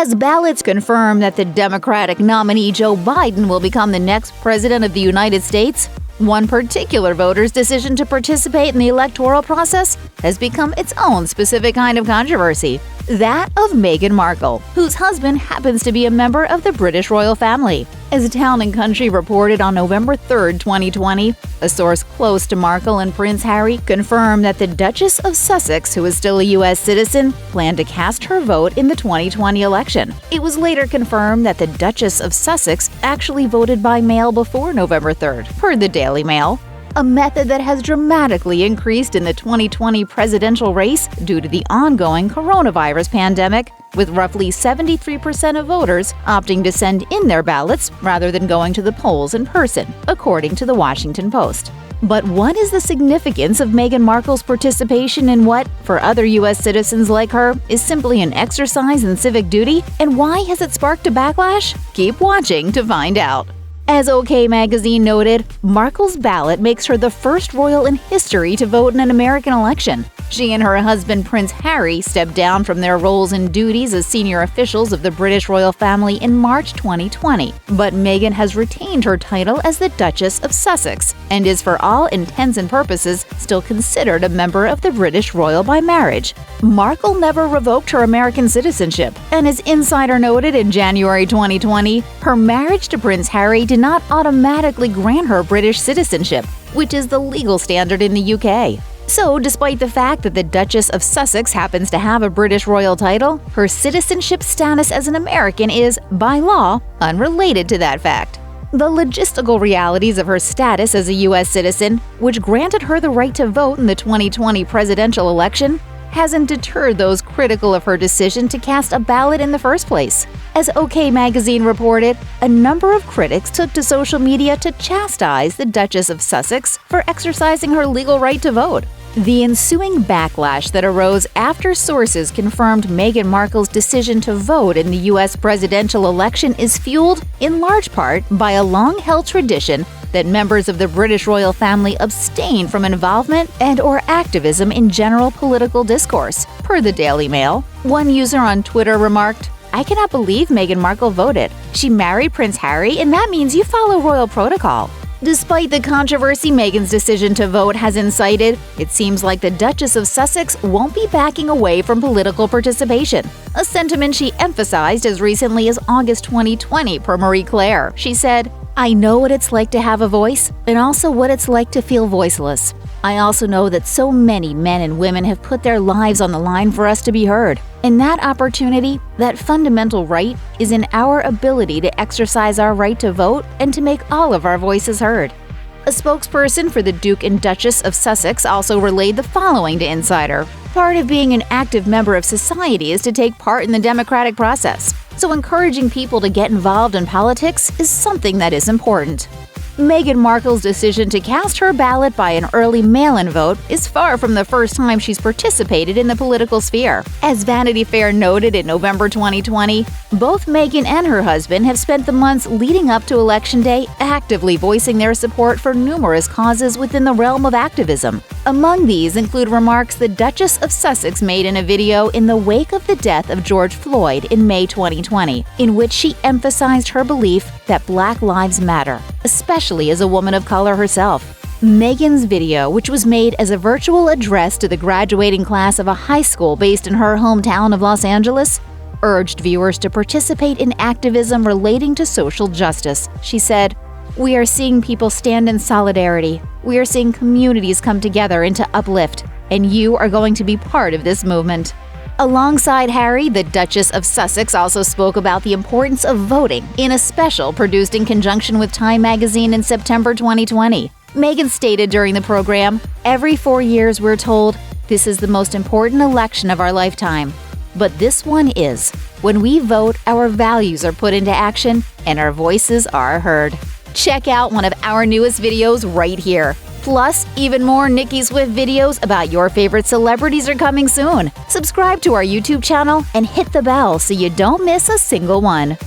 As ballots confirm that the Democratic nominee Joe Biden will become the next president of the United States, one particular voter's decision to participate in the electoral process has become its own specific kind of controversy. That of Meghan Markle, whose husband happens to be a member of the British royal family. As Town & Country reported on November 3, 2020, a source close to Markle and Prince Harry confirmed that the Duchess of Sussex, who is still a U.S. citizen, planned to cast her vote in the 2020 election. It was later confirmed that the Duchess of Sussex actually voted by mail before November 3rd, per the Daily Mail, a method that has dramatically increased in the 2020 presidential race due to the ongoing coronavirus pandemic, with roughly 73% of voters opting to send in their ballots rather than going to the polls in person, according to the Washington Post. But what is the significance of Meghan Markle's participation in what, for other U.S. citizens like her, is simply an exercise in civic duty? And why has it sparked a backlash? Keep watching to find out. As OK Magazine noted, Markle's ballot makes her the first royal in history to vote in an American election. She and her husband Prince Harry stepped down from their roles and duties as senior officials of the British royal family in March 2020, but Meghan has retained her title as the Duchess of Sussex and is for all intents and purposes still considered a member of the British royal by marriage. Markle never revoked her American citizenship, and as Insider noted in January 2020, her marriage to Prince Harry did not automatically grant her British citizenship, which is the legal standard in the UK. So, despite the fact that the Duchess of Sussex happens to have a British royal title, her citizenship status as an American is, by law, unrelated to that fact. The logistical realities of her status as a U.S. citizen, which granted her the right to vote in the 2020 presidential election, hasn't deterred those critical of her decision to cast a ballot in the first place. As OK Magazine reported, a number of critics took to social media to chastise the Duchess of Sussex for exercising her legal right to vote. The ensuing backlash that arose after sources confirmed Meghan Markle's decision to vote in the U.S. presidential election is fueled, in large part, by a long-held tradition that members of the British royal family abstain from involvement and/or activism in general political discourse, per the Daily Mail. One user on Twitter remarked, "I cannot believe Meghan Markle voted. She married Prince Harry, and that means you follow royal protocol." Despite the controversy Meghan's decision to vote has incited, it seems like the Duchess of Sussex won't be backing away from political participation, a sentiment she emphasized as recently as August 2020 per Marie Claire. She said, "I know what it's like to have a voice, and also what it's like to feel voiceless. I also know that so many men and women have put their lives on the line for us to be heard. And that opportunity, that fundamental right, is in our ability to exercise our right to vote and to make all of our voices heard." A spokesperson for the Duke and Duchess of Sussex also relayed the following to Insider. "Part of being an active member of society is to take part in the democratic process. So encouraging people to get involved in politics is something that is important." Meghan Markle's decision to cast her ballot by an early mail-in vote is far from the first time she's participated in the political sphere. As Vanity Fair noted in November 2020, both Meghan and her husband have spent the months leading up to Election Day actively voicing their support for numerous causes within the realm of activism. Among these include remarks the Duchess of Sussex made in a video in the wake of the death of George Floyd in May 2020, in which she emphasized her belief that Black lives matter, especially as a woman of color herself. Meghan's video, which was made as a virtual address to the graduating class of a high school based in her hometown of Los Angeles, urged viewers to participate in activism relating to social justice. She said, "We are seeing people stand in solidarity. We are seeing communities come together and to uplift, and you are going to be part of this movement." Alongside Harry, the Duchess of Sussex also spoke about the importance of voting in a special produced in conjunction with Time magazine in September 2020. Meghan stated during the program, "Every 4 years we're told, this is the most important election of our lifetime. But this one is. When we vote, our values are put into action and our voices are heard." Check out one of our newest videos right here. Plus, even more Nicki Swift videos about your favorite celebrities are coming soon. Subscribe to our YouTube channel and hit the bell so you don't miss a single one.